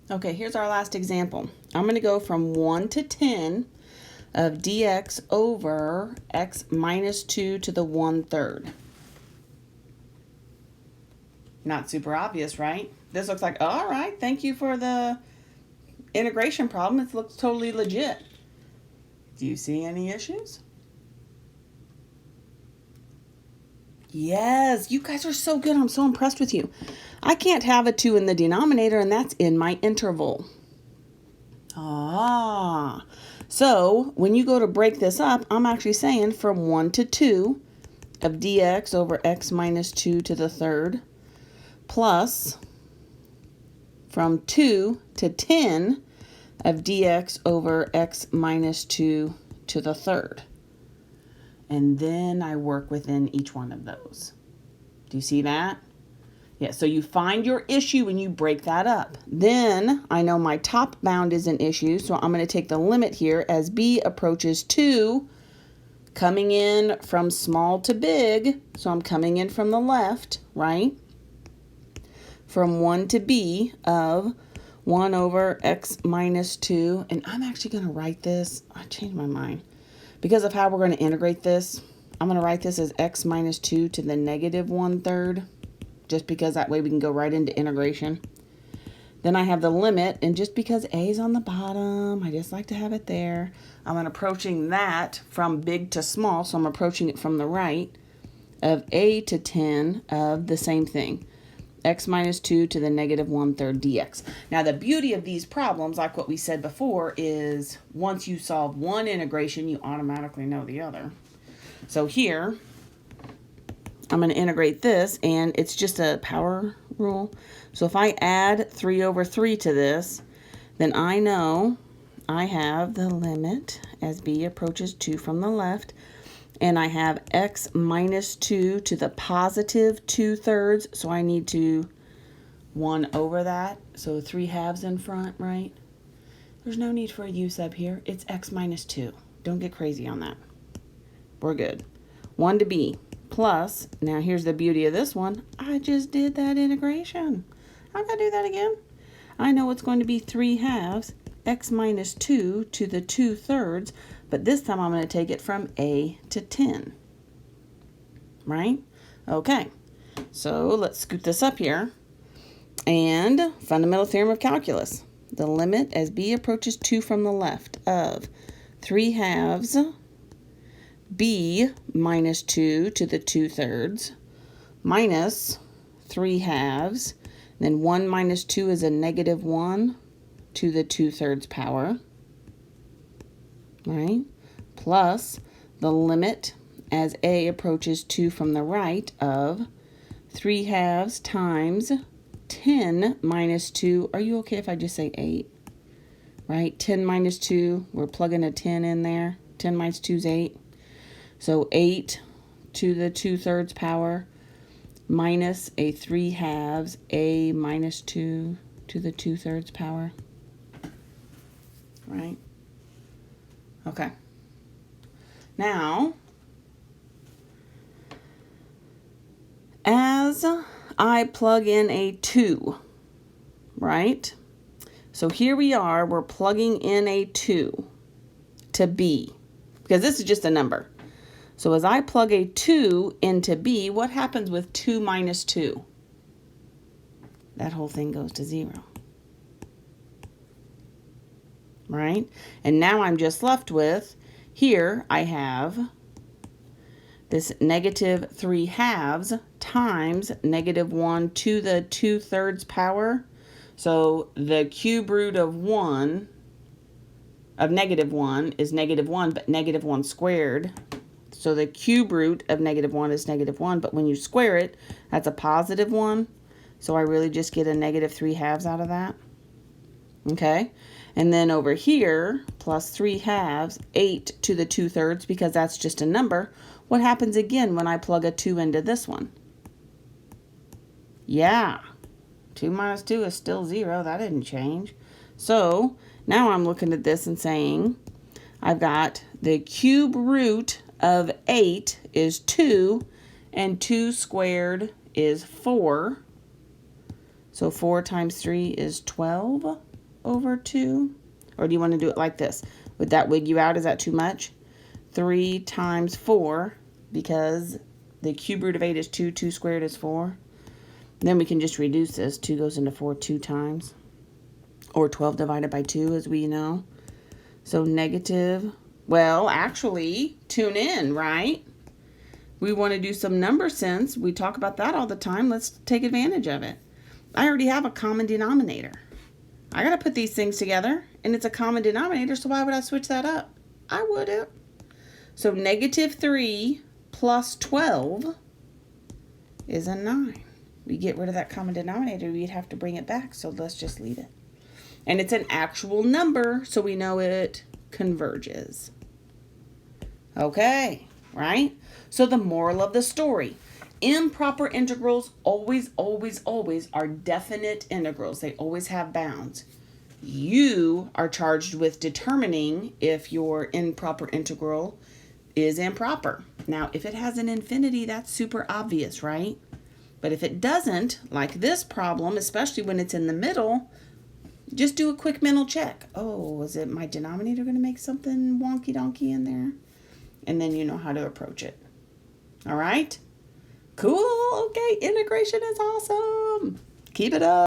Okay, here's our last example. I'm going to go from 1 to 10 of dx over x minus 2 to the 1/3. Not super obvious, right? This looks like, all right, thank you for the integration problem. It looks totally legit. Do you see any issues? Yes, you guys are so good. I'm so impressed with you. I can't have a 2 in the denominator, and that's in my interval. So when you go to break this up, I'm actually saying from 1 to 2 of dx over x minus 2 to the 3rd plus from 2 to 10 of dx over x minus 2 to the 3rd. And then I work within each one of those. Do you see that? Yeah, so you find your issue and you break that up. Then I know my top bound is an issue, so I'm going to take the limit here as b approaches 2, coming in from small to big. So I'm coming in from the left, right? From 1 to b of 1 over x minus 2. And I'm actually going to write this. I changed my mind. Because of how we're going to integrate this, I'm going to write this as x minus 2 to the negative 1/3. Just because that way we can go right into integration. Then I have the limit, and just because a is on the bottom, I just like to have it there. I'm approaching that from big to small, so I'm approaching it from the right, of a to 10 of the same thing, x minus 2 to the negative 1/3 dx. Now the beauty of these problems, like what we said before, is once you solve one integration, you automatically know the other. So here, I'm going to integrate this, and it's just a power rule. So if I add 3 over 3 to this, then I know I have the limit as b approaches 2 from the left, and I have x minus 2 to the positive 2/3, so I need to 1 over that, so 3/2 in front, right? There's no need for a u sub here. It's x minus 2. Don't get crazy on that. We're good. 1 to b. Plus, now here's the beauty of this one. I just did that integration. I'm going to do that again. I know it's going to be 3/2 x minus 2 to the 2/3, but this time I'm going to take it from a to 10. Right? Okay. So let's scoot this up here. And fundamental theorem of calculus. The limit as b approaches 2 from the left of 3/2 b minus 2 to the 2/3 minus 3/2. Then 1 minus 2 is a negative 1 to the 2/3 power. Right? Plus the limit as a approaches 2 from the right of 3/2 times 10 minus 2. Are you okay if I just say 8? Right? 10 minus 2. We're plugging a 10 in there. 10 minus 2 is 8. So 8 to the 2/3 power minus a 3/2 a minus 2 to the 2/3 power. Right? Okay. Now, as I plug in a 2, right? So here we are, we're plugging in a 2 to b, because this is just a number. So as I plug a 2 into b, what happens with 2 minus 2? That whole thing goes to 0. Right? And now I'm just left with, here I have this negative 3/2 times negative 1 to the 2/3 power. So the cube root of negative 1 is negative 1, but negative 1 squared. So the cube root of negative 1 is negative 1, but when you square it, that's a positive 1. So I really just get a negative 3/2 out of that. Okay? And then over here, plus 3/2, 8 to the 2/3, because that's just a number. What happens again when I plug a 2 into this one? Yeah, 2 minus 2 is still 0. That didn't change. So now I'm looking at this and saying, I've got the cube root of 8 is 2, and 2 squared is 4. So 4 times 3 is 12. over 2? Or do you want to do it like this? Would that wig you out? Is that too much? 3 times 4, because the cube root of 8 is 2. 2 squared is 4. Then we can just reduce this. 2 goes into 4 2 times. Or 12 divided by 2, as we know. So negative, well, actually, tune in, right? We want to do some number sense. We talk about that all the time. Let's take advantage of it. I already have a common denominator. I got to put these things together, and it's a common denominator, so why would I switch that up? I wouldn't. So negative 3 plus 12 is a 9. We get rid of that common denominator, we'd have to bring it back, so let's just leave it. And it's an actual number, so we know it converges. Okay, right? So the moral of the story, improper integrals always are definite integrals. They always have bounds. You are charged with determining if your improper integral is improper. Now, if it has an infinity, that's super obvious, right? But if it doesn't, like this problem, especially when it's in the middle, just do a quick mental check. Oh, is it my denominator going to make something wonky donkey in there? And then you know how to approach it. All right? Cool. Okay, integration is awesome. Keep it up.